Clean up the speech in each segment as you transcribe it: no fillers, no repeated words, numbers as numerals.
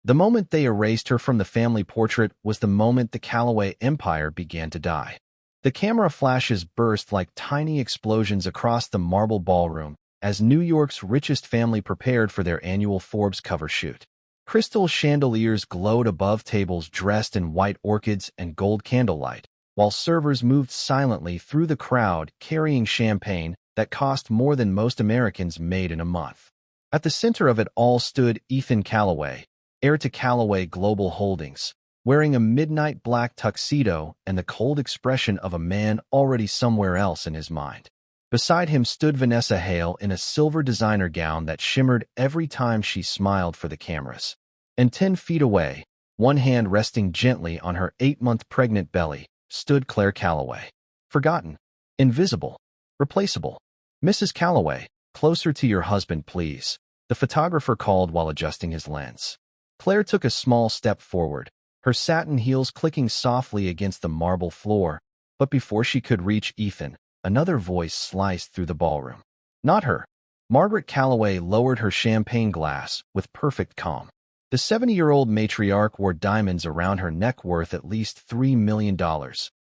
The moment they erased her from the family portrait was the moment the Callaway empire began to die. The camera flashes burst like tiny explosions across the marble ballroom as New York's richest family prepared for their annual Forbes cover shoot. Crystal chandeliers glowed above tables dressed in white orchids and gold candlelight, while servers moved silently through the crowd carrying champagne that cost more than most Americans made in a month. At the center of it all stood Ethan Callaway, heir to Callaway Global Holdings, wearing a midnight black tuxedo and the cold expression of a man already somewhere else in his mind. Beside him stood Vanessa Hale in a silver designer gown that shimmered every time she smiled for the cameras. And 10 feet away, one hand resting gently on her 8-month pregnant belly, stood Claire Callaway. Forgotten, invisible, replaceable. Mrs. Callaway, closer to your husband, please, the photographer called while adjusting his lens. Claire took a small step forward, her satin heels clicking softly against the marble floor, but before she could reach Ethan, another voice sliced through the ballroom. Not her. Margaret Callaway lowered her champagne glass with perfect calm. The 70-year-old matriarch wore diamonds around her neck worth at least $3 million,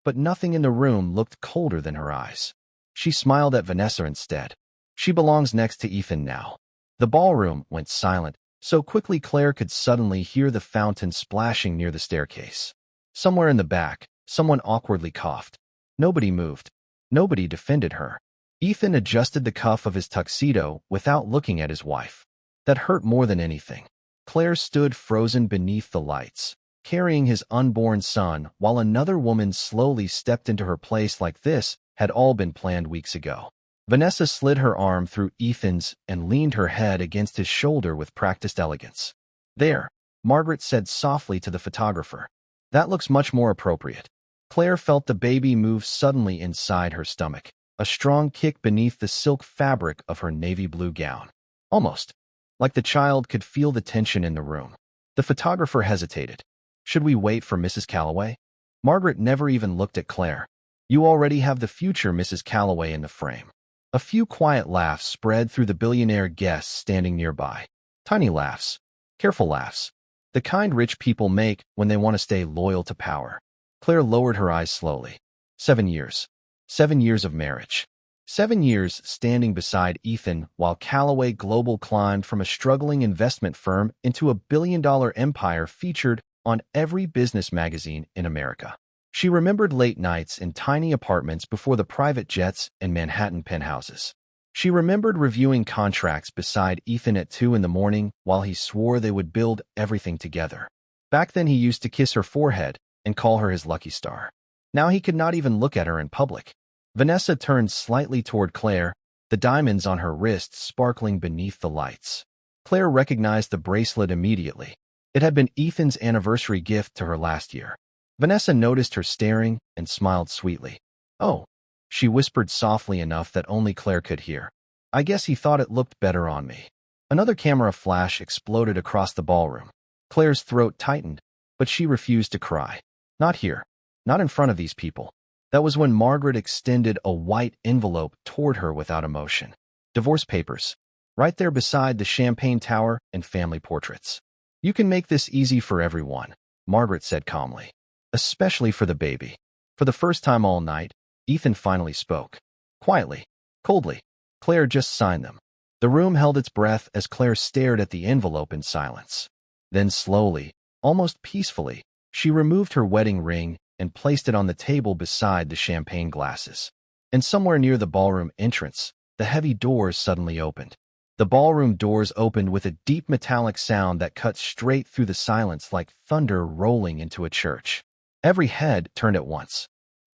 but nothing in the room looked colder than her eyes. She smiled at Vanessa instead. She belongs next to Ethan now. The ballroom went silent, so quickly Claire could suddenly hear the fountain splashing near the staircase. Somewhere in the back, someone awkwardly coughed. Nobody moved. Nobody defended her. Ethan adjusted the cuff of his tuxedo without looking at his wife. That hurt more than anything. Claire stood frozen beneath the lights, carrying his unborn son, while another woman slowly stepped into her place like this had all been planned weeks ago. Vanessa slid her arm through Ethan's and leaned her head against his shoulder with practiced elegance. There, Margaret said softly to the photographer. That looks much more appropriate. Claire felt the baby move suddenly inside her stomach, a strong kick beneath the silk fabric of her navy blue gown. Almost like the child could feel the tension in the room. The photographer hesitated. Should we wait for Mrs. Callaway? Margaret never even looked at Claire. You already have the future Mrs. Callaway in the frame. A few quiet laughs spread through the billionaire guests standing nearby. Tiny laughs. Careful laughs. The kind rich people make when they want to stay loyal to power. Claire lowered her eyes slowly. 7 years. 7 years of marriage. 7 years standing beside Ethan while Callaway Global climbed from a struggling investment firm into a billion-dollar empire featured on every business magazine in America. She remembered late nights in tiny apartments before the private jets and Manhattan penthouses. She remembered reviewing contracts beside Ethan at 2 in the morning while he swore they would build everything together. Back then he used to kiss her forehead and call her his lucky star. Now he could not even look at her in public. Vanessa turned slightly toward Claire, the diamonds on her wrists sparkling beneath the lights. Claire recognized the bracelet immediately. It had been Ethan's anniversary gift to her last year. Vanessa noticed her staring and smiled sweetly. Oh, she whispered softly enough that only Claire could hear. I guess he thought it looked better on me. Another camera flash exploded across the ballroom. Claire's throat tightened, but she refused to cry. Not here. Not in front of these people. That was when Margaret extended a white envelope toward her without emotion. Divorce papers. Right there beside the champagne tower and family portraits. You can make this easy for everyone, Margaret said calmly. Especially for the baby. For the first time all night, Ethan finally spoke. Quietly, coldly. Claire just signed them. The room held its breath as Claire stared at the envelope in silence. Then slowly, almost peacefully, she removed her wedding ring and placed it on the table beside the champagne glasses. And somewhere near the ballroom entrance, the heavy doors suddenly opened. The ballroom doors opened with a deep metallic sound that cut straight through the silence like thunder rolling into a church. Every head turned at once.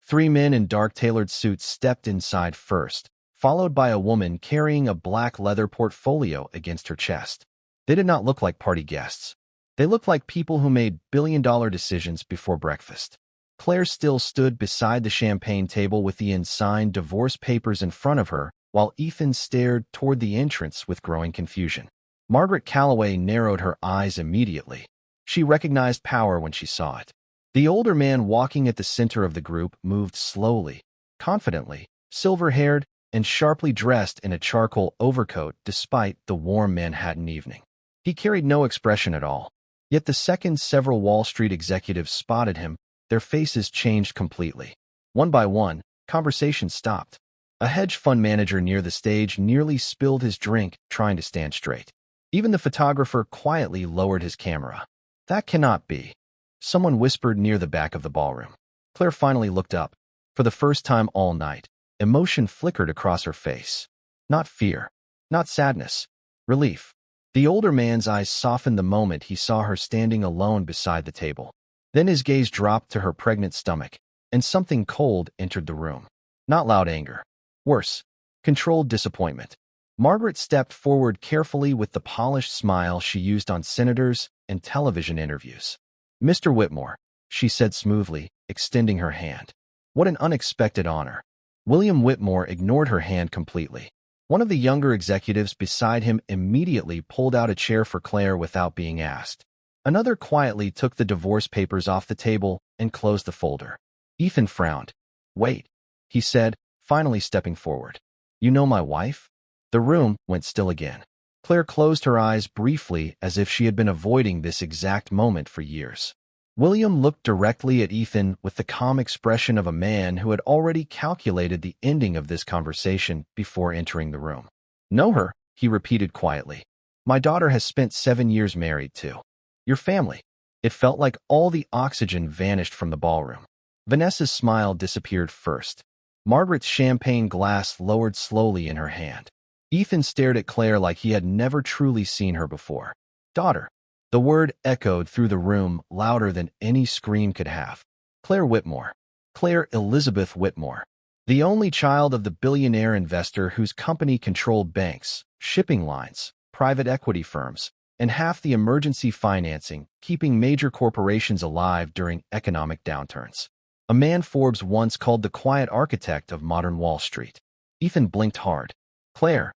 3 men in dark tailored suits stepped inside first, followed by a woman carrying a black leather portfolio against her chest. They did not look like party guests. They looked like people who made billion-dollar decisions before breakfast. Claire still stood beside the champagne table with the unsigned divorce papers in front of her, while Ethan stared toward the entrance with growing confusion. Margaret Callaway narrowed her eyes immediately. She recognized power when she saw it. The older man walking at the center of the group moved slowly, confidently, silver-haired, and sharply dressed in a charcoal overcoat despite the warm Manhattan evening. He carried no expression at all. Yet the second several Wall Street executives spotted him, their faces changed completely. One by one, conversation stopped. A hedge fund manager near the stage nearly spilled his drink trying to stand straight. Even the photographer quietly lowered his camera. That cannot be. Someone whispered near the back of the ballroom. Claire finally looked up. For the first time all night, emotion flickered across her face. Not fear. Not sadness. Relief. The older man's eyes softened the moment he saw her standing alone beside the table. Then his gaze dropped to her pregnant stomach, and something cold entered the room. Not loud anger. Worse, controlled disappointment. Margaret stepped forward carefully with the polished smile she used on senators and television interviews. "Mr. Whitmore," she said smoothly, extending her hand. What an unexpected honor. William Whitmore ignored her hand completely. One of the younger executives beside him immediately pulled out a chair for Claire without being asked. Another quietly took the divorce papers off the table and closed the folder. Ethan frowned. "Wait," he said, finally stepping forward. "You know my wife?" The room went still again. Claire closed her eyes briefly as if she had been avoiding this exact moment for years. William looked directly at Ethan with the calm expression of a man who had already calculated the ending of this conversation before entering the room. "Know her," he repeated quietly. "My daughter has spent 7 years married to your family." It felt like all the oxygen vanished from the ballroom. Vanessa's smile disappeared first. Margaret's champagne glass lowered slowly in her hand. Ethan stared at Claire like he had never truly seen her before. "Daughter." The word echoed through the room louder than any scream could have. Claire Whitmore. Claire Elizabeth Whitmore. The only child of the billionaire investor whose company controlled banks, shipping lines, private equity firms, and half the emergency financing, keeping major corporations alive during economic downturns. A man Forbes once called the quiet architect of modern Wall Street. Ethan blinked hard. "Claire,"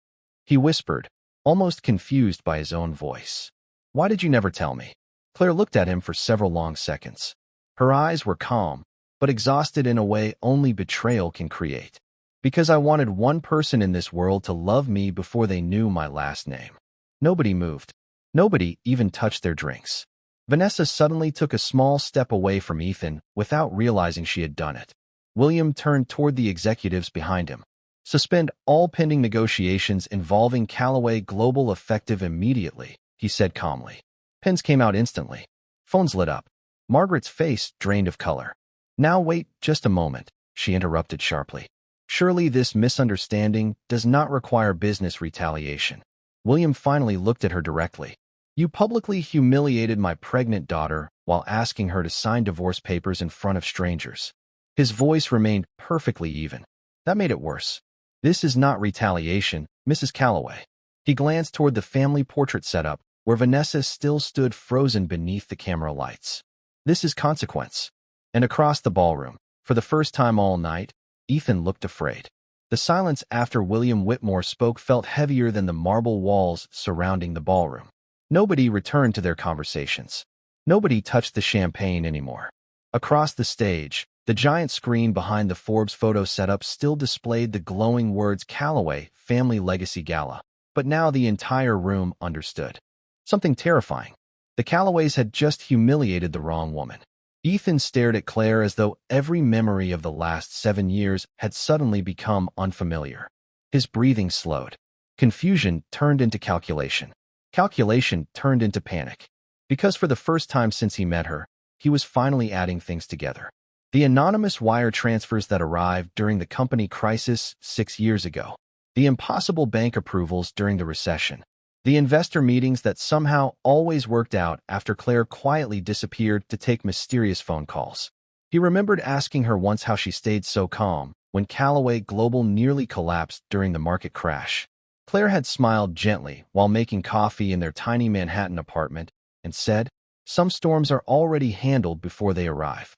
he whispered, almost confused by his own voice. "Why did you never tell me?" Claire looked at him for several long seconds. Her eyes were calm, but exhausted in a way only betrayal can create. "Because I wanted one person in this world to love me before they knew my last name." Nobody moved. Nobody even touched their drinks. Vanessa suddenly took a small step away from Ethan without realizing she had done it. William turned toward the executives behind him. "Suspend all pending negotiations involving Callaway Global effective immediately," he said calmly. Pens came out instantly. Phones lit up. Margaret's face drained of color. "Now wait just a moment," she interrupted sharply. "Surely this misunderstanding does not require business retaliation." William finally looked at her directly. "You publicly humiliated my pregnant daughter while asking her to sign divorce papers in front of strangers." His voice remained perfectly even. That made it worse. "This is not retaliation, Mrs. Callaway." He glanced toward the family portrait setup, where Vanessa still stood frozen beneath the camera lights. "This is consequence." And across the ballroom, for the first time all night, Ethan looked afraid. The silence after William Whitmore spoke felt heavier than the marble walls surrounding the ballroom. Nobody returned to their conversations. Nobody touched the champagne anymore. Across the stage, the giant screen behind the Forbes photo setup still displayed the glowing words Callaway Family Legacy Gala. But now the entire room understood. Something terrifying. The Callaways had just humiliated the wrong woman. Ethan stared at Claire as though every memory of the last 7 years had suddenly become unfamiliar. His breathing slowed. Confusion turned into calculation. Calculation turned into panic. Because for the first time since he met her, he was finally adding things together. The anonymous wire transfers that arrived during the company crisis 6 years ago. The impossible bank approvals during the recession. The investor meetings that somehow always worked out after Claire quietly disappeared to take mysterious phone calls. He remembered asking her once how she stayed so calm when Callaway Global nearly collapsed during the market crash. Claire had smiled gently while making coffee in their tiny Manhattan apartment and said, "Some storms are already handled before they arrive."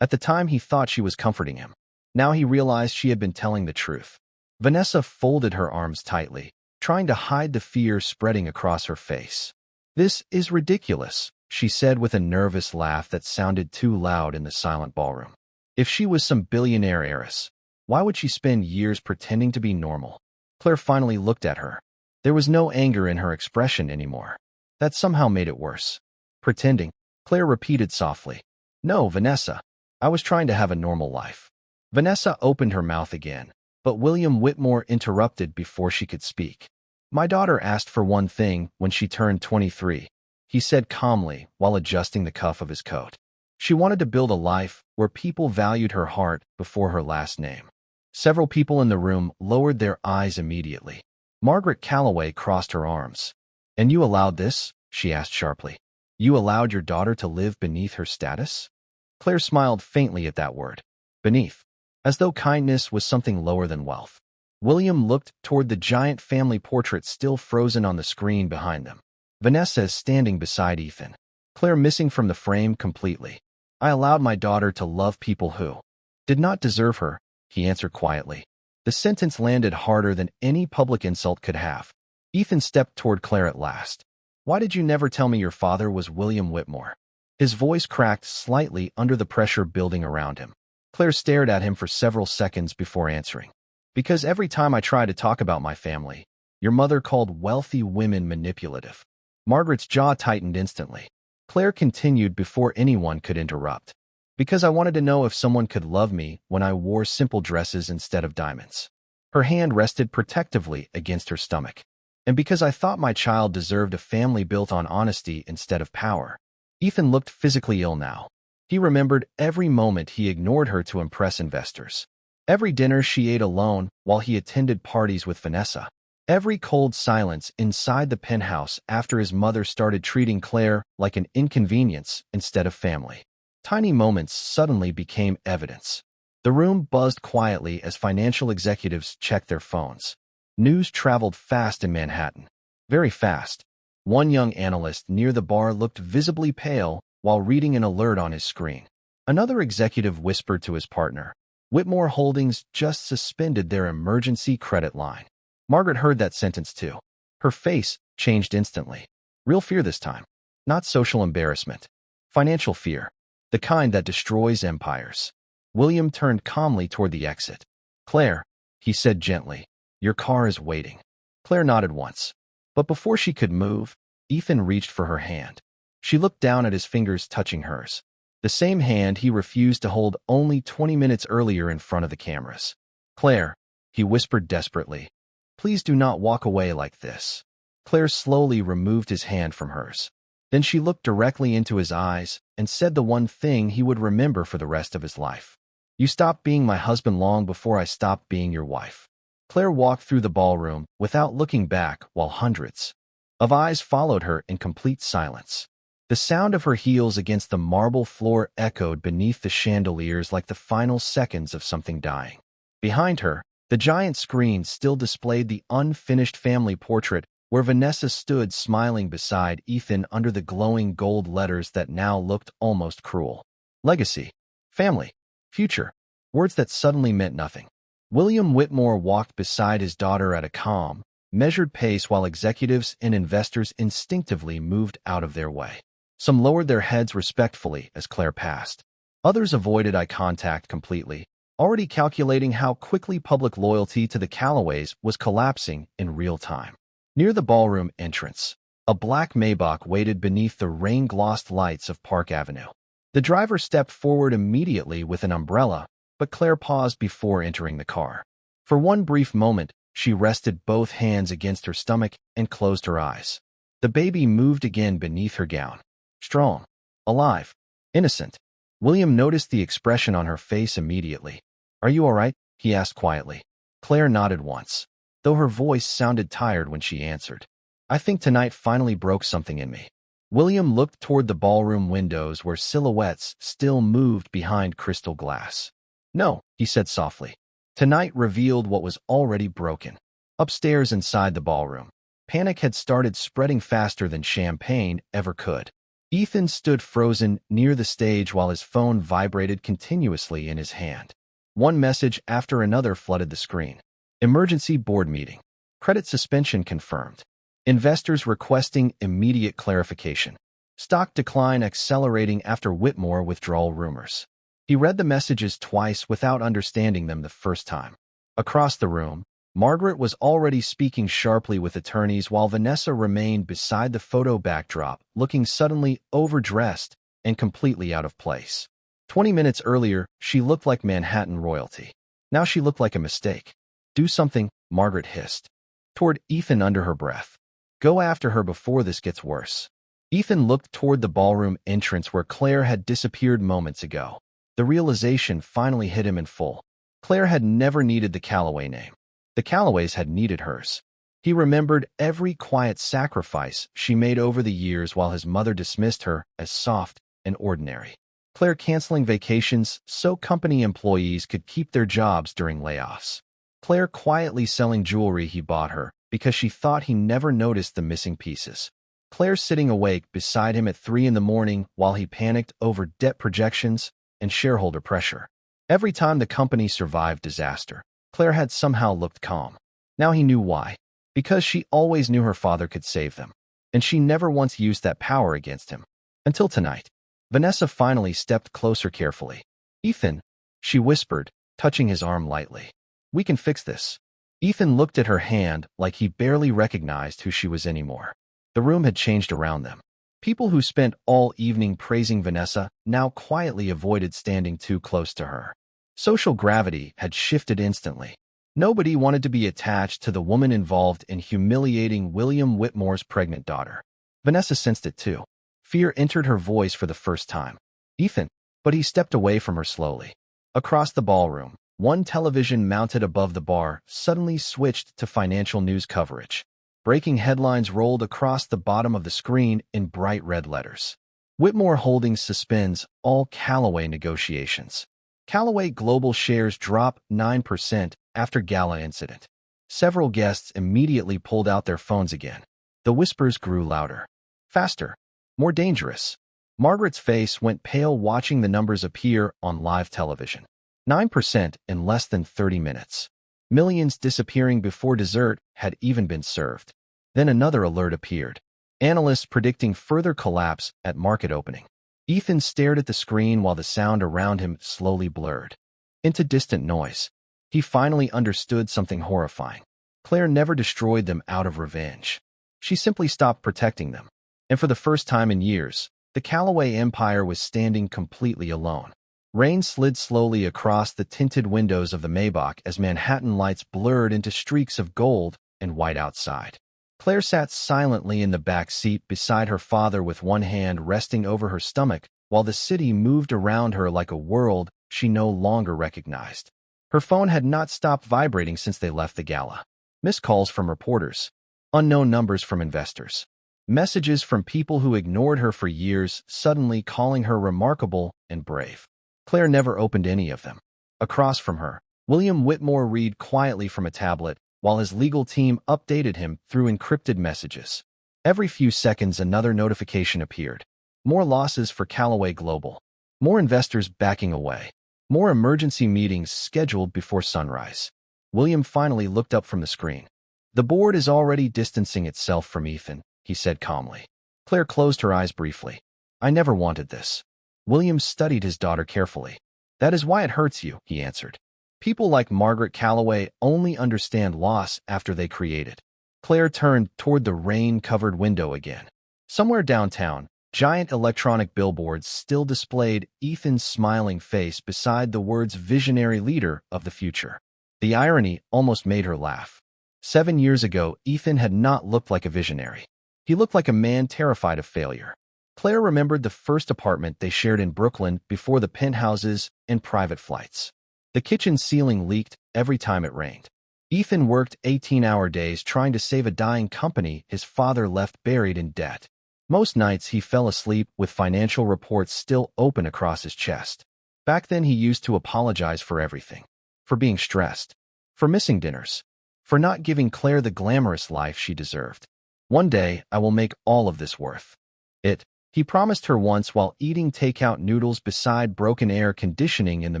At the time he thought she was comforting him. Now he realized she had been telling the truth. Vanessa folded her arms tightly, trying to hide the fear spreading across her face. "This is ridiculous," she said with a nervous laugh that sounded too loud in the silent ballroom. If she was some billionaire heiress, why would she spend years pretending to be normal? Claire finally looked at her. There was no anger in her expression anymore. That somehow made it worse. Pretending, Claire repeated softly. No, Vanessa. I was trying to have a normal life. Vanessa opened her mouth again, but William Whitmore interrupted before she could speak. My daughter asked for one thing when she turned 23, he said calmly while adjusting the cuff of his coat. She wanted to build a life where people valued her heart before her last name. Several people in the room lowered their eyes immediately. Margaret Calloway crossed her arms. And you allowed this? She asked sharply. You allowed your daughter to live beneath her status? Claire smiled faintly at that word. Beneath. As though kindness was something lower than wealth. William looked toward the giant family portrait still frozen on the screen behind them. Vanessa is standing beside Ethan. Claire missing from the frame completely. I allowed my daughter to love people who did not deserve her, he answered quietly. The sentence landed harder than any public insult could have. Ethan stepped toward Claire at last. Why did you never tell me your father was William Whitmore? His voice cracked slightly under the pressure building around him. Claire stared at him for several seconds before answering. Because every time I try to talk about my family, your mother called wealthy women manipulative. Margaret's jaw tightened instantly. Claire continued before anyone could interrupt. Because I wanted to know if someone could love me when I wore simple dresses instead of diamonds. Her hand rested protectively against her stomach. And because I thought my child deserved a family built on honesty instead of power. Ethan looked physically ill now. He remembered every moment he ignored her to impress investors. Every dinner she ate alone while he attended parties with Vanessa. Every cold silence inside the penthouse after his mother started treating Claire like an inconvenience instead of family. Tiny moments suddenly became evidence. The room buzzed quietly as financial executives checked their phones. News traveled fast in Manhattan. Very fast. One young analyst near the bar looked visibly pale while reading an alert on his screen. Another executive whispered to his partner, Whitmore Holdings just suspended their emergency credit line. Margaret heard that sentence too. Her face changed instantly. Real fear this time. Not social embarrassment. Financial fear. The kind that destroys empires. William turned calmly toward the exit. Claire, he said gently, your car is waiting. Claire nodded once. But before she could move, Ethan reached for her hand. She looked down at his fingers touching hers. The same hand he refused to hold only 20 minutes earlier in front of the cameras. Claire, he whispered desperately. Please do not walk away like this. Claire slowly removed his hand from hers. Then she looked directly into his eyes and said the one thing he would remember for the rest of his life. You stopped being my husband long before I stopped being your wife. Claire walked through the ballroom without looking back while hundreds of eyes followed her in complete silence. The sound of her heels against the marble floor echoed beneath the chandeliers like the final seconds of something dying. Behind her, the giant screen still displayed the unfinished family portrait where Vanessa stood smiling beside Ethan under the glowing gold letters that now looked almost cruel. Legacy. Family. Future. Words that suddenly meant nothing. William Whitmore walked beside his daughter at a calm, measured pace while executives and investors instinctively moved out of their way. Some lowered their heads respectfully as Claire passed. Others avoided eye contact completely, already calculating how quickly public loyalty to the Callaways was collapsing in real time. Near the ballroom entrance, a black Maybach waited beneath the rain-glossed lights of Park Avenue. The driver stepped forward immediately with an umbrella, but Claire paused before entering the car. For one brief moment, she rested both hands against her stomach and closed her eyes. The baby moved again beneath her gown. Strong, alive, innocent. William noticed the expression on her face immediately. Are you all right? He asked quietly. Claire nodded once, though her voice sounded tired when she answered. I think tonight finally broke something in me. William looked toward the ballroom windows where silhouettes still moved behind crystal glass. No, he said softly. Tonight revealed what was already broken. Upstairs inside the ballroom, panic had started spreading faster than champagne ever could. Ethan stood frozen near the stage while his phone vibrated continuously in his hand. One message after another flooded the screen. Emergency board meeting. Credit suspension confirmed. Investors requesting immediate clarification. Stock decline accelerating after Whitmore withdrawal rumors. He read the messages twice without understanding them the first time. Across the room, Margaret was already speaking sharply with attorneys while Vanessa remained beside the photo backdrop, looking suddenly overdressed and completely out of place. 20 minutes earlier, she looked like Manhattan royalty. Now she looked like a mistake. Do something, Margaret hissed. Toward Ethan under her breath. Go after her before this gets worse. Ethan looked toward the ballroom entrance where Claire had disappeared moments ago. The realization finally hit him in full. Claire had never needed the Calloway name. The Calloways had needed hers. He remembered every quiet sacrifice she made over the years while his mother dismissed her as soft and ordinary. Claire canceling vacations so company employees could keep their jobs during layoffs. Claire quietly selling jewelry he bought her because she thought he never noticed the missing pieces. Claire sitting awake beside him at 3 in the morning while he panicked over debt projections and shareholder pressure. Every time the company survived disaster, Claire had somehow looked calm. Now he knew why. Because she always knew her father could save them, and she never once used that power against him. Until tonight. Vanessa finally stepped closer carefully. Ethan, she whispered, touching his arm lightly. We can fix this. Ethan looked at her hand like he barely recognized who she was anymore. The room had changed around them. People who spent all evening praising Vanessa now quietly avoided standing too close to her. Social gravity had shifted instantly. Nobody wanted to be attached to the woman involved in humiliating William Whitmore's pregnant daughter. Vanessa sensed it too. Fear entered her voice for the first time. Ethan, but he stepped away from her slowly. Across the ballroom, one television mounted above the bar suddenly switched to financial news coverage. Breaking headlines rolled across the bottom of the screen in bright red letters. Whitmore Holdings suspends all Calloway negotiations. Calloway Global shares drop 9% after gala incident. Several guests immediately pulled out their phones again. The whispers grew louder. Faster. More dangerous. Margaret's face went pale watching the numbers appear on live television. 9% in less than 30 minutes. Millions disappearing before dessert had even been served. Then another alert appeared. Analysts predicting further collapse at market opening. Ethan stared at the screen while the sound around him slowly blurred into distant noise. He finally understood something horrifying. Claire never destroyed them out of revenge. She simply stopped protecting them. And for the first time in years, the Calloway empire was standing completely alone. Rain slid slowly across the tinted windows of the Maybach as Manhattan lights blurred into streaks of gold and white outside. Claire sat silently in the back seat beside her father with one hand resting over her stomach while the city moved around her like a world she no longer recognized. Her phone had not stopped vibrating since they left the gala. Missed calls from reporters. Unknown numbers from investors. Messages from people who ignored her for years suddenly calling her remarkable and brave. Claire never opened any of them. Across from her, William Whitmore read quietly from a tablet while his legal team updated him through encrypted messages. Every few seconds another notification appeared. More losses for Calloway Global. More investors backing away. More emergency meetings scheduled before sunrise. William finally looked up from the screen. The board is already distancing itself from Ethan, he said calmly. Claire closed her eyes briefly. I never wanted this. William studied his daughter carefully. That is why it hurts you, he answered. People like Margaret Calloway only understand loss after they create it. Claire turned toward the rain-covered window again. Somewhere downtown, giant electronic billboards still displayed Ethan's smiling face beside the words visionary leader of the future. The irony almost made her laugh. 7 years ago, Ethan had not looked like a visionary. He looked like a man terrified of failure. Claire remembered the first apartment they shared in Brooklyn before the penthouses and private flights. The kitchen ceiling leaked every time it rained. Ethan worked 18-hour days trying to save a dying company his father left buried in debt. Most nights he fell asleep with financial reports still open across his chest. Back then he used to apologize for everything. For being stressed. For missing dinners. For not giving Claire the glamorous life she deserved. One day I will make all of this worth it, he promised her once while eating takeout noodles beside broken air conditioning in the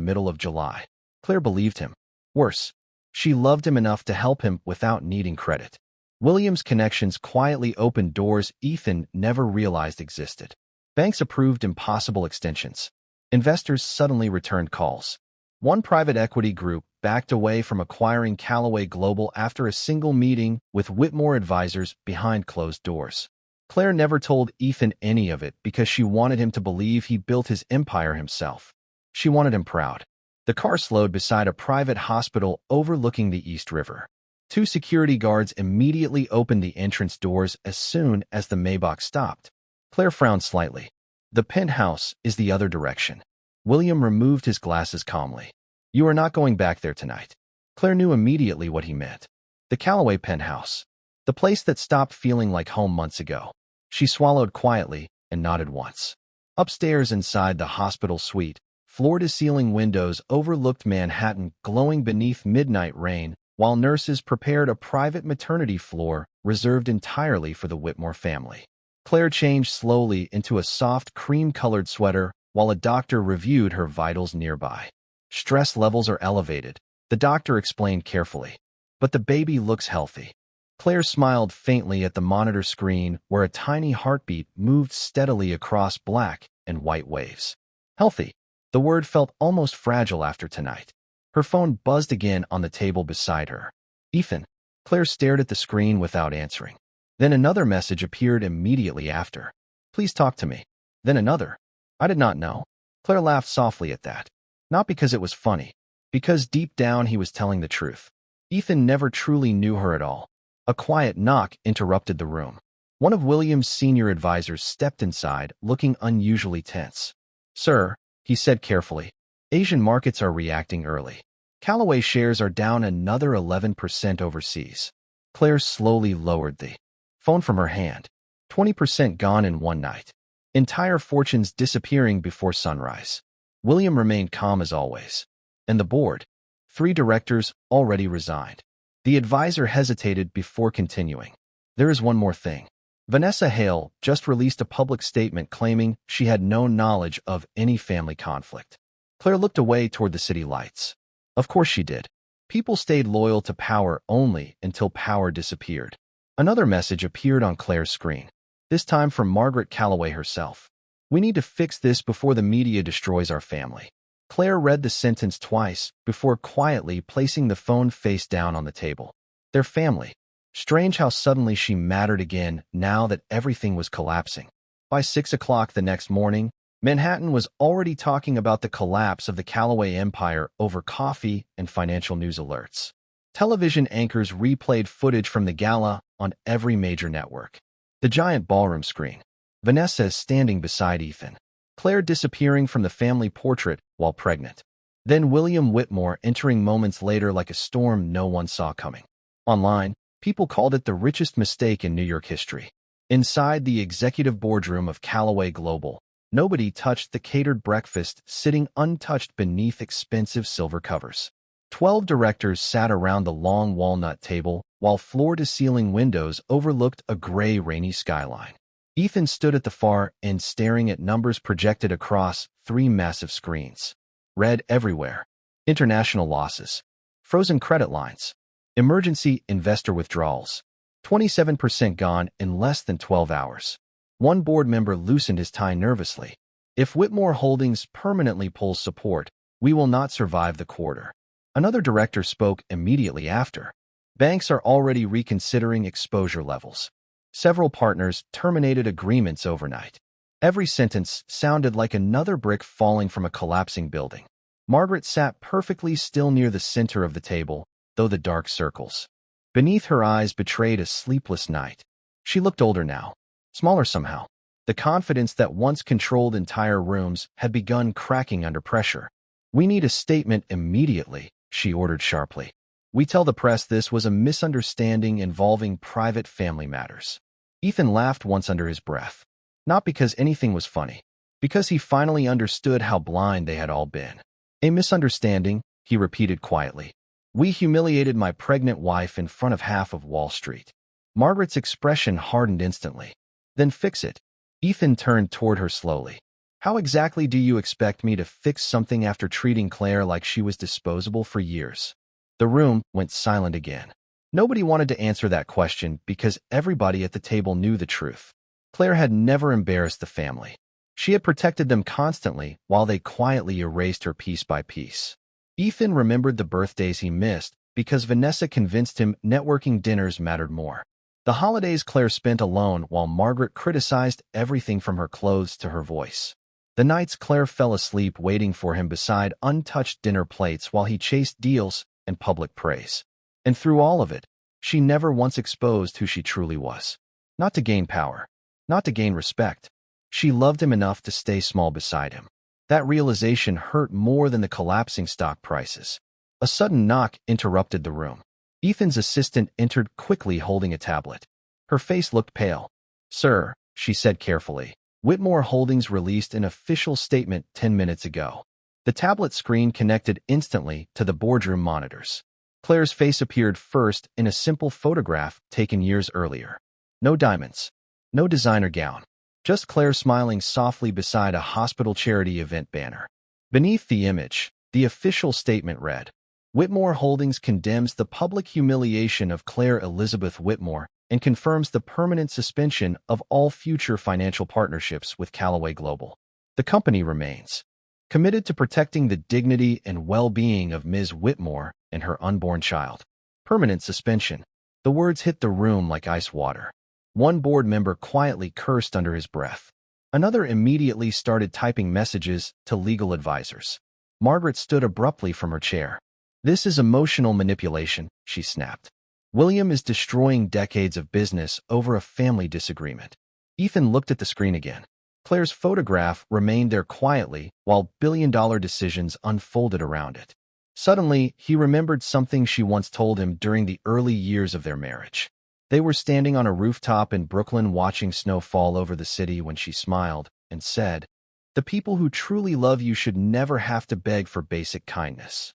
middle of July. Claire believed him. Worse, she loved him enough to help him without needing credit. William's connections quietly opened doors Ethan never realized existed. Banks approved impossible extensions. Investors suddenly returned calls. One private equity group backed away from acquiring Callaway Global after a single meeting with Whitmore advisors behind closed doors. Claire never told Ethan any of it because she wanted him to believe he built his empire himself. She wanted him proud. The car slowed beside a private hospital overlooking the East River. Two security guards immediately opened the entrance doors as soon as the Maybach stopped. Claire frowned slightly. The penthouse is the other direction. William removed his glasses calmly. You are not going back there tonight. Claire knew immediately what he meant. The Callaway penthouse. The place that stopped feeling like home months ago. She swallowed quietly and nodded once. Upstairs inside the hospital suite, floor-to-ceiling windows overlooked Manhattan glowing beneath midnight rain, while nurses prepared a private maternity floor reserved entirely for the Whitmore family. Claire changed slowly into a soft cream-colored sweater while a doctor reviewed her vitals nearby. Stress levels are elevated, the doctor explained carefully. But the baby looks healthy. Claire smiled faintly at the monitor screen where a tiny heartbeat moved steadily across black and white waves. Healthy. The word felt almost fragile after tonight. Her phone buzzed again on the table beside her. Ethan. Claire stared at the screen without answering. Then another message appeared immediately after. Please talk to me. Then another. I did not know. Claire laughed softly at that. Not because it was funny. Because deep down he was telling the truth. Ethan never truly knew her at all. A quiet knock interrupted the room. One of William's senior advisors stepped inside, looking unusually tense. Sir, he said carefully, Asian markets are reacting early. Callaway shares are down another 11% overseas. Claire slowly lowered the phone from her hand. 20% gone in one night. Entire fortunes disappearing before sunrise. William remained calm as always. And the board? 3 directors already resigned. The advisor hesitated before continuing. There is one more thing. Vanessa Hale just released a public statement claiming she had no knowledge of any family conflict. Claire looked away toward the city lights. Of course she did. People stayed loyal to power only until power disappeared. Another message appeared on Claire's screen, this time from Margaret Callaway herself. We need to fix this before the media destroys our family. Claire read the sentence twice before quietly placing the phone face down on the table. Their family. Strange how suddenly she mattered again now that everything was collapsing. By 6 o'clock the next morning, Manhattan was already talking about the collapse of the Callaway empire over coffee and financial news alerts. Television anchors replayed footage from the gala on every major network. The giant ballroom screen. Vanessa is standing beside Ethan. Claire disappearing from the family portrait while pregnant. Then William Whitmore entering moments later like a storm no one saw coming. Online, people called it the richest mistake in New York history. Inside the executive boardroom of Callaway Global, nobody touched the catered breakfast sitting untouched beneath expensive silver covers. 12 directors sat around the long walnut table while floor-to-ceiling windows overlooked a gray, rainy skyline. Ethan stood at the far end staring at numbers projected across 3 massive screens. Red everywhere. International losses. Frozen credit lines. Emergency investor withdrawals. 27% gone in less than 12 hours. One board member loosened his tie nervously. If Whitmore Holdings permanently pulls support, we will not survive the quarter. Another director spoke immediately after. Banks are already reconsidering exposure levels. Several partners terminated agreements overnight. Every sentence sounded like another brick falling from a collapsing building. Margaret sat perfectly still near the center of the table, though the dark circles beneath her eyes betrayed a sleepless night. She looked older now, smaller somehow. The confidence that once controlled entire rooms had begun cracking under pressure. We need a statement immediately, she ordered sharply. We tell the press this was a misunderstanding involving private family matters. Ethan laughed once under his breath. Not because anything was funny, because he finally understood how blind they had all been. A misunderstanding, he repeated quietly. We humiliated my pregnant wife in front of half of Wall Street. Margaret's expression hardened instantly. Then fix it. Ethan turned toward her slowly. How exactly do you expect me to fix something after treating Claire like she was disposable for years? The room went silent again. Nobody wanted to answer that question because everybody at the table knew the truth. Claire had never embarrassed the family. She had protected them constantly while they quietly erased her piece by piece. Ethan remembered the birthdays he missed because Vanessa convinced him networking dinners mattered more. The holidays Claire spent alone while Margaret criticized everything from her clothes to her voice. The nights Claire fell asleep waiting for him beside untouched dinner plates while he chased deals and public praise. And through all of it, she never once exposed who she truly was. Not to gain power, not to gain respect. She loved him enough to stay small beside him. That realization hurt more than the collapsing stock prices. A sudden knock interrupted the room. Ethan's assistant entered quickly holding a tablet. Her face looked pale. "Sir," she said carefully, "Whitmore Holdings released an official statement 10 minutes ago." The tablet screen connected instantly to the boardroom monitors. Claire's face appeared first in a simple photograph taken years earlier. No diamonds, no designer gown. Just Claire smiling softly beside a hospital charity event banner. Beneath the image, the official statement read, "Whitmore Holdings condemns the public humiliation of Claire Elizabeth Whitmore and confirms the permanent suspension of all future financial partnerships with Callaway Global. The company remains committed to protecting the dignity and well-being of Ms. Whitmore and her unborn child." Permanent suspension. The words hit the room like ice water. One board member quietly cursed under his breath. Another immediately started typing messages to legal advisors. Margaret stood abruptly from her chair. "This is emotional manipulation," she snapped. "William is destroying decades of business over a family disagreement." Ethan looked at the screen again. Claire's photograph remained there quietly while billion-dollar decisions unfolded around it. Suddenly, he remembered something she once told him during the early years of their marriage. They were standing on a rooftop in Brooklyn watching snow fall over the city when she smiled and said, "The people who truly love you should never have to beg for basic kindness."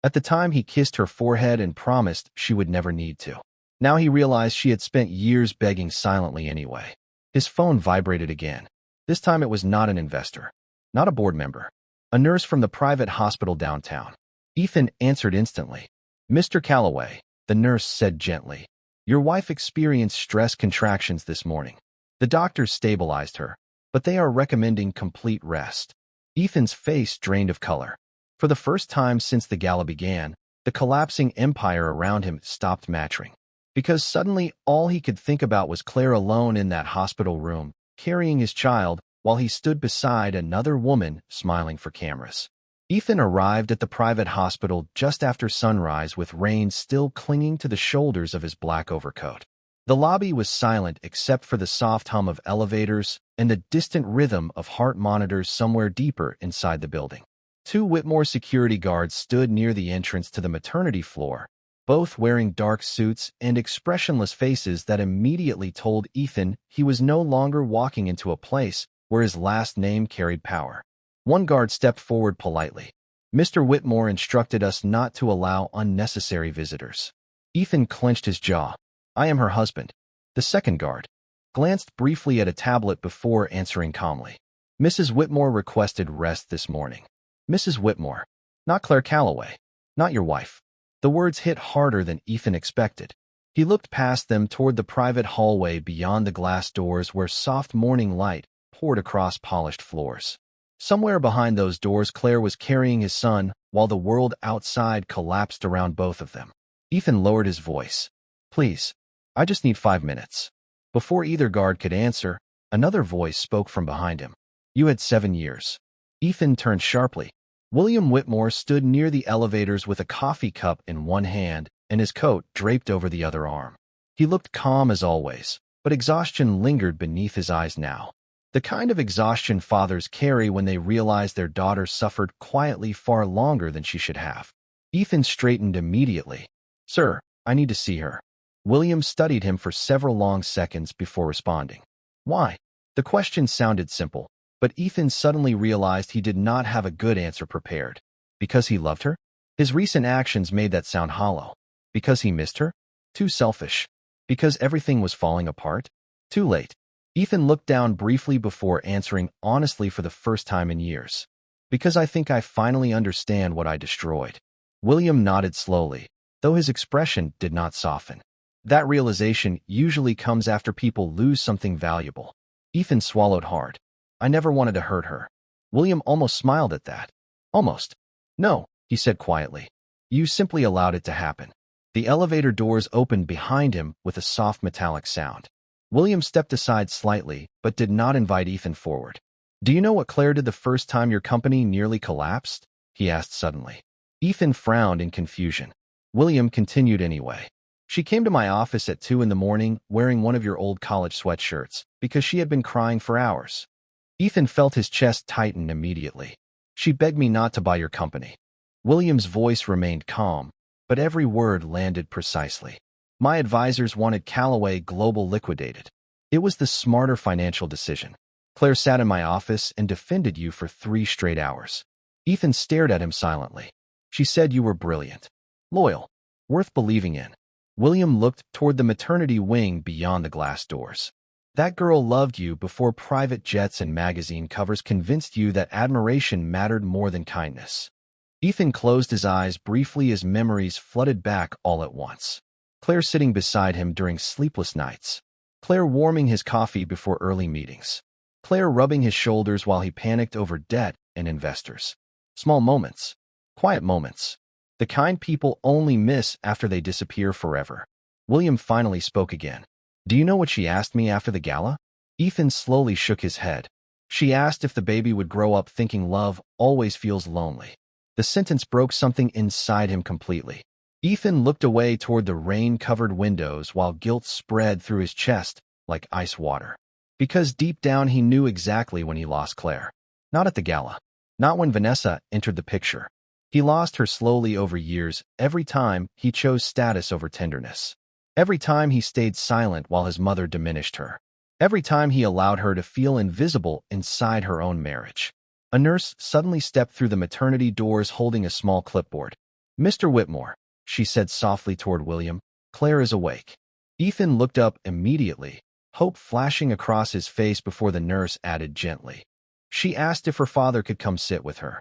At the time, he kissed her forehead and promised she would never need to. Now he realized she had spent years begging silently anyway. His phone vibrated again. This time it was not an investor, not a board member, a nurse from the private hospital downtown. Ethan answered instantly. "Mr. Callaway," the nurse said gently, "your wife experienced stress contractions this morning. The doctors stabilized her, but they are recommending complete rest." Ethan's face drained of color. For the first time since the gala began, the collapsing empire around him stopped mattering. Because suddenly all he could think about was Claire alone in that hospital room, carrying his child, while he stood beside another woman smiling for cameras. Ethan arrived at the private hospital just after sunrise with rain still clinging to the shoulders of his black overcoat. The lobby was silent except for the soft hum of elevators and the distant rhythm of heart monitors somewhere deeper inside the building. Two Whitmore security guards stood near the entrance to the maternity floor, both wearing dark suits and expressionless faces that immediately told Ethan he was no longer walking into a place where his last name carried power. One guard stepped forward politely. "Mr. Whitmore instructed us not to allow unnecessary visitors." Ethan clenched his jaw. "I am her husband." The second guard glanced briefly at a tablet before answering calmly. "Mrs. Whitmore requested rest this morning." Mrs. Whitmore, not Claire Callaway, not your wife. The words hit harder than Ethan expected. He looked past them toward the private hallway beyond the glass doors where soft morning light poured across polished floors. Somewhere behind those doors, Claire was carrying his son, while the world outside collapsed around both of them. Ethan lowered his voice. "Please, I just need 5 minutes." Before either guard could answer, another voice spoke from behind him. "You had 7 years." Ethan turned sharply. William Whitmore stood near the elevators with a coffee cup in one hand and his coat draped over the other arm. He looked calm as always, but exhaustion lingered beneath his eyes now. The kind of exhaustion fathers carry when they realize their daughter suffered quietly far longer than she should have. Ethan straightened immediately. "Sir, I need to see her." William studied him for several long seconds before responding. "Why?" The question sounded simple, but Ethan suddenly realized he did not have a good answer prepared. Because he loved her? His recent actions made that sound hollow. Because he missed her? Too selfish. Because everything was falling apart? Too late. Ethan looked down briefly before answering honestly for the first time in years. "Because I think I finally understand what I destroyed." William nodded slowly, though his expression did not soften. That realization usually comes after people lose something valuable. Ethan swallowed hard. "I never wanted to hurt her." William almost smiled at that. Almost. "No, he said quietly. You simply allowed it to happen. The elevator doors opened behind him with a soft metallic sound. William stepped aside slightly, but did not invite Ethan forward. Do you know what Claire did the first time your company nearly collapsed? He asked suddenly. Ethan frowned in confusion. William continued anyway. She came to my office at 2 in the morning wearing one of your old college sweatshirts because she had been crying for hours. Ethan felt his chest tighten immediately. She begged me not to buy your company. William's voice remained calm, but every word landed precisely. My advisors wanted Callaway Global liquidated. It was the smarter financial decision. Claire sat in my office and defended you for 3 straight hours. Ethan stared at him silently. She said you were brilliant, loyal, worth believing in. William looked toward the maternity wing beyond the glass doors. That girl loved you before private jets and magazine covers convinced you that admiration mattered more than kindness. Ethan closed his eyes briefly as memories flooded back all at once. Claire sitting beside him during sleepless nights. Claire warming his coffee before early meetings. Claire rubbing his shoulders while he panicked over debt and investors. Small moments. Quiet moments. The kind people only miss after they disappear forever. William finally spoke again. Do you know what she asked me after the gala? Ethan slowly shook his head. She asked if the baby would grow up thinking love always feels lonely. The sentence broke something inside him completely. Ethan looked away toward the rain-covered windows while guilt spread through his chest like ice water. Because deep down he knew exactly when he lost Claire. Not at the gala. Not when Vanessa entered the picture. He lost her slowly over years, every time he chose status over tenderness. Every time he stayed silent while his mother diminished her. Every time he allowed her to feel invisible inside her own marriage. A nurse suddenly stepped through the maternity doors holding a small clipboard. Mr. Whitmore, she said softly toward William, Claire is awake. Ethan looked up immediately, hope flashing across his face before the nurse added gently. She asked if her father could come sit with her.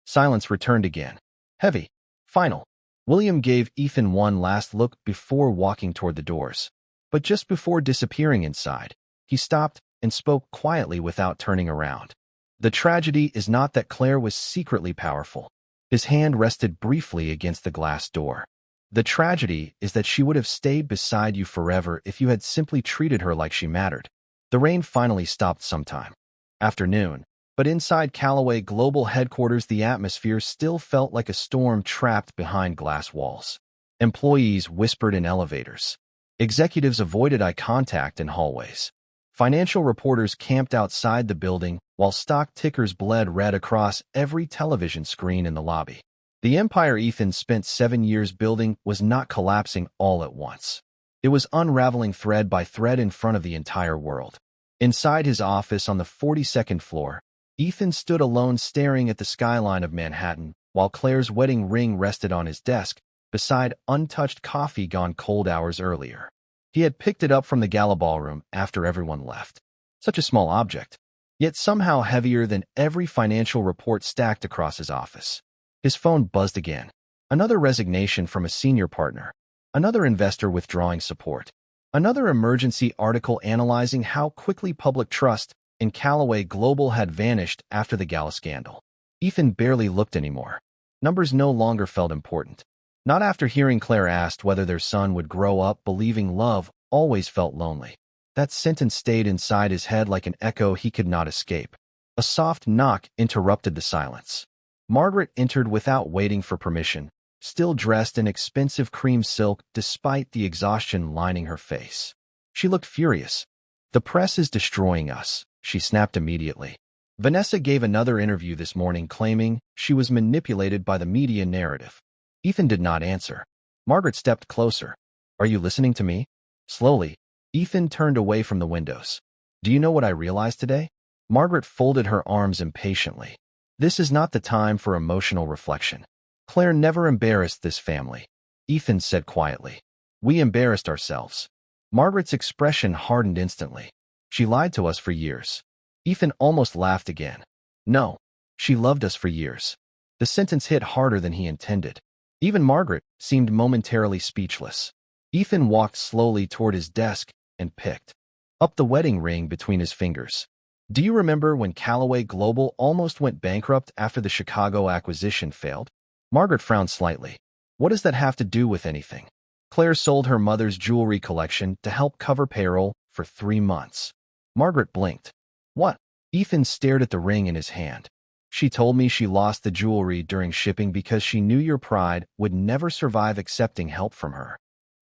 Silence returned again. Heavy. Final. William gave Ethan one last look before walking toward the doors. But just before disappearing inside, he stopped and spoke quietly without turning around. The tragedy is not that Claire was secretly powerful. His hand rested briefly against the glass door. The tragedy is that she would have stayed beside you forever if you had simply treated her like she mattered. The rain finally stopped sometime. Afternoon. But inside Callaway Global headquarters, the atmosphere still felt like a storm trapped behind glass walls. Employees whispered in elevators. Executives avoided eye contact in hallways. Financial reporters camped outside the building, while stock tickers bled red across every television screen in the lobby. The empire Ethan spent 7 years building was not collapsing all at once. It was unraveling thread by thread in front of the entire world. Inside his office on the 42nd floor, Ethan stood alone staring at the skyline of Manhattan, while Claire's wedding ring rested on his desk, beside untouched coffee gone cold hours earlier. He had picked it up from the gala ballroom after everyone left. Such a small object, yet somehow heavier than every financial report stacked across his office. His phone buzzed again. Another resignation from a senior partner. Another investor withdrawing support. Another emergency article analyzing how quickly public trust in Callaway Global had vanished after the gala scandal. Ethan barely looked anymore. Numbers no longer felt important. Not after hearing Claire asked whether their son would grow up believing love always felt lonely. That sentence stayed inside his head like an echo he could not escape. A soft knock interrupted the silence. Margaret entered without waiting for permission, still dressed in expensive cream silk despite the exhaustion lining her face. She looked furious. The press is destroying us, she snapped immediately. Vanessa gave another interview this morning claiming she was manipulated by the media narrative. Ethan did not answer. Margaret stepped closer. Are you listening to me? Slowly, Ethan turned away from the windows. Do you know what I realized today? Margaret folded her arms impatiently. This is not the time for emotional reflection. Claire never embarrassed this family. Ethan said quietly. We embarrassed ourselves. Margaret's expression hardened instantly. She lied to us for years. Ethan almost laughed again. No, she loved us for years. The sentence hit harder than he intended. Even Margaret seemed momentarily speechless. Ethan walked slowly toward his desk and picked up the wedding ring between his fingers. Do you remember when Callaway Global almost went bankrupt after the Chicago acquisition failed? Margaret frowned slightly. What does that have to do with anything? Claire sold her mother's jewelry collection to help cover payroll for 3 months. Margaret blinked. What? Ethan stared at the ring in his hand. She told me she lost the jewelry during shipping because she knew your pride would never survive accepting help from her.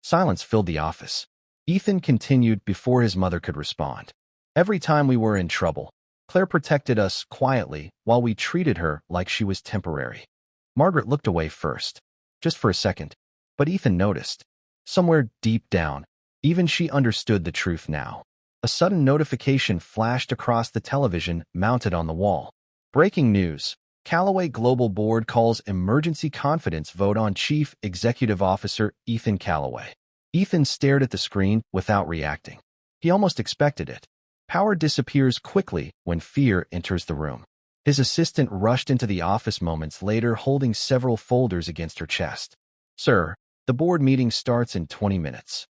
Silence filled the office. Ethan continued before his mother could respond. Every time we were in trouble, Claire protected us quietly while we treated her like she was temporary. Margaret looked away first, just for a second, but Ethan noticed. Somewhere deep down, even she understood the truth now. A sudden notification flashed across the television mounted on the wall. Breaking news. Callaway Global Board calls emergency confidence vote on Chief Executive Officer Ethan Callaway. Ethan stared at the screen without reacting. He almost expected it. Power disappears quickly when fear enters the room. His assistant rushed into the office moments later holding several folders against her chest. Sir, the board meeting starts in 20 minutes.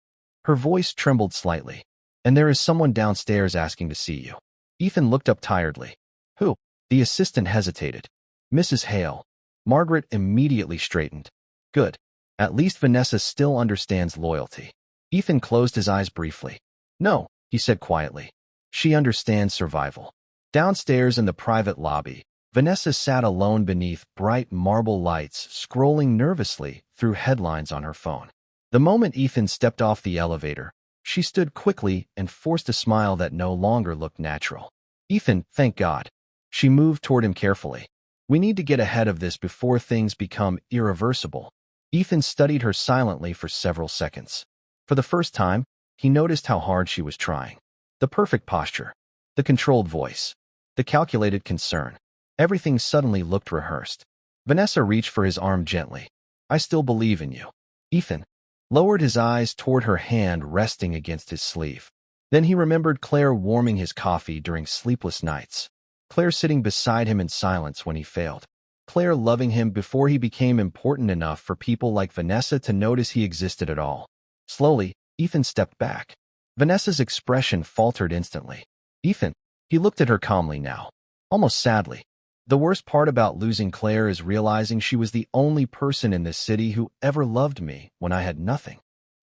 Her voice trembled slightly. And there is someone downstairs asking to see you. Ethan looked up tiredly. Who? The assistant hesitated. Mrs. Hale. Margaret immediately straightened. Good. At least Vanessa still understands loyalty. Ethan closed his eyes briefly. No, he said quietly. She understands survival. Downstairs in the private lobby, Vanessa sat alone beneath bright marble lights, scrolling nervously through headlines on her phone. The moment Ethan stepped off the elevator, she stood quickly and forced a smile that no longer looked natural. Ethan, thank God. She moved toward him carefully. We need to get ahead of this before things become irreversible. Ethan studied her silently for several seconds. For the first time, he noticed how hard she was trying. The perfect posture, the controlled voice, the calculated concern. Everything suddenly looked rehearsed. Vanessa reached for his arm gently. I still believe in you. Ethan lowered his eyes toward her hand resting against his sleeve. Then he remembered Claire warming his coffee during sleepless nights. Claire sitting beside him in silence when he failed. Claire loving him before he became important enough for people like Vanessa to notice he existed at all. Slowly, Ethan stepped back. Vanessa's expression faltered instantly. Ethan, he looked at her calmly now, almost sadly. The worst part about losing Claire is realizing she was the only person in this city who ever loved me when I had nothing.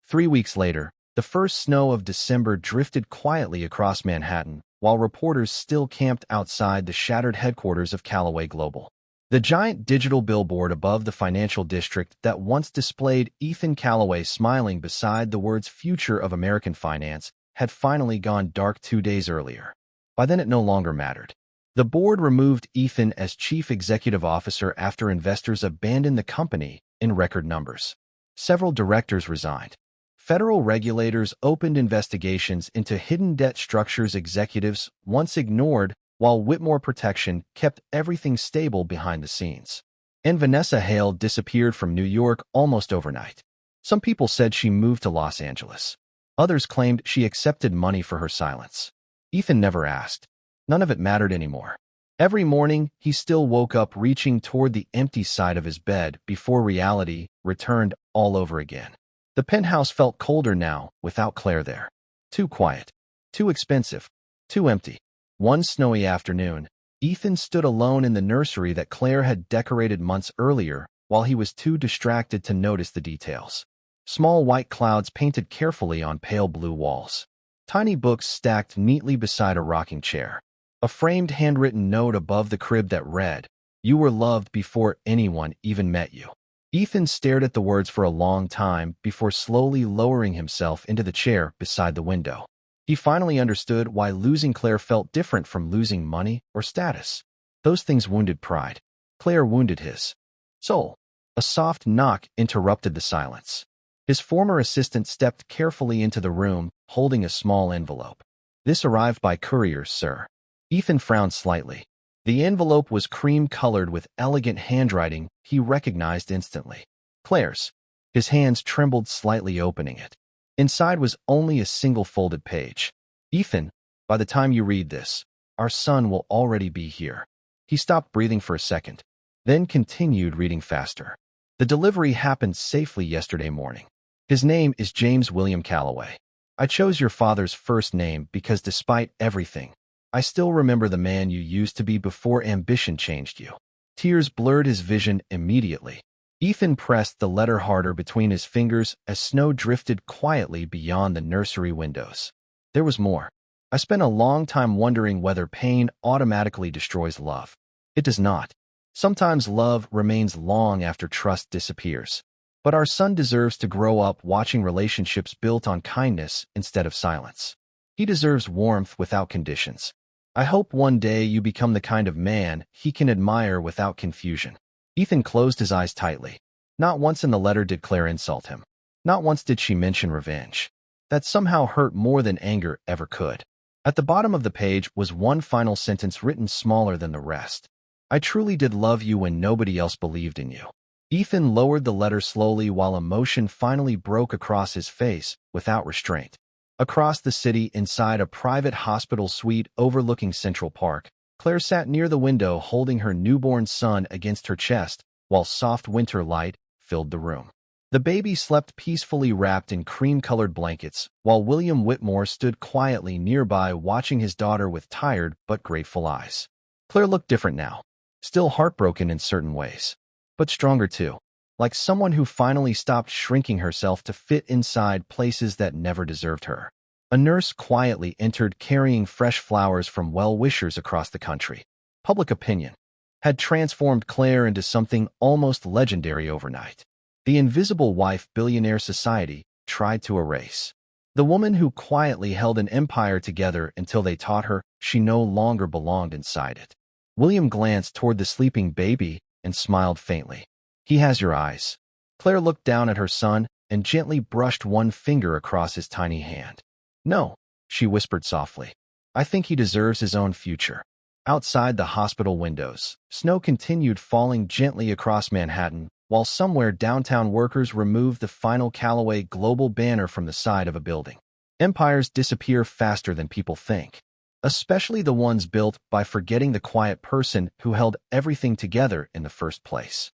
3 weeks later, the first snow of December drifted quietly across Manhattan, while reporters still camped outside the shattered headquarters of Callaway Global. The giant digital billboard above the financial district that once displayed Ethan Callaway smiling beside the words "Future of American Finance" had finally gone dark 2 days earlier. By then it no longer mattered. The board removed Ethan as chief executive officer after investors abandoned the company in record numbers. Several directors resigned. Federal regulators opened investigations into hidden debt structures executives once ignored, while Whitmore Protection kept everything stable behind the scenes. And Vanessa Hale disappeared from New York almost overnight. Some people said she moved to Los Angeles. Others claimed she accepted money for her silence. Ethan never asked. None of it mattered anymore. Every morning, he still woke up reaching toward the empty side of his bed before reality returned all over again. The penthouse felt colder now without Claire there. Too quiet. Too expensive. Too empty. One snowy afternoon, Ethan stood alone in the nursery that Claire had decorated months earlier while he was too distracted to notice the details. Small white clouds painted carefully on pale blue walls. Tiny books stacked neatly beside a rocking chair. A framed handwritten note above the crib that read, "You were loved before anyone even met you." Ethan stared at the words for a long time before slowly lowering himself into the chair beside the window. He finally understood why losing Claire felt different from losing money or status. Those things wounded pride. Claire wounded his soul. A soft knock interrupted the silence. His former assistant stepped carefully into the room, holding a small envelope. "This arrived by courier, sir." Ethan frowned slightly. The envelope was cream-colored with elegant handwriting he recognized instantly. Claire's. His hands trembled slightly opening it. Inside was only a single folded page. "Ethan, by the time you read this, our son will already be here." He stopped breathing for a second, then continued reading faster. "The delivery happened safely yesterday morning. His name is James William Callaway. I chose your father's first name because despite everything, I still remember the man you used to be before ambition changed you." Tears blurred his vision immediately. Ethan pressed the letter harder between his fingers as snow drifted quietly beyond the nursery windows. There was more. I spent a long time wondering whether pain automatically destroys love. It does not. Sometimes love remains long after trust disappears. But our son deserves to grow up watching relationships built on kindness instead of silence. He deserves warmth without conditions. I hope one day you become the kind of man he can admire without confusion. Ethan closed his eyes tightly. Not once in the letter did Claire insult him. Not once did she mention revenge. That somehow hurt more than anger ever could. At the bottom of the page was one final sentence written smaller than the rest. I truly did love you when nobody else believed in you. Ethan lowered the letter slowly while emotion finally broke across his face without restraint. Across the city, inside a private hospital suite overlooking Central Park, Claire sat near the window holding her newborn son against her chest while soft winter light filled the room. The baby slept peacefully wrapped in cream-colored blankets, while William Whitmore stood quietly nearby watching his daughter with tired but grateful eyes. Claire looked different now, still heartbroken in certain ways, but stronger too, like someone who finally stopped shrinking herself to fit inside places that never deserved her. A nurse quietly entered carrying fresh flowers from well-wishers across the country. Public opinion had transformed Claire into something almost legendary overnight. The invisible wife billionaire society tried to erase. The woman who quietly held an empire together until they taught her she no longer belonged inside it. William glanced toward the sleeping baby and smiled faintly. He has your eyes. Claire looked down at her son and gently brushed one finger across his tiny hand. No, she whispered softly. I think he deserves his own future. Outside the hospital windows, snow continued falling gently across Manhattan, while somewhere downtown workers removed the final Callaway global banner from the side of a building. Empires disappear faster than people think, especially the ones built by forgetting the quiet person who held everything together in the first place.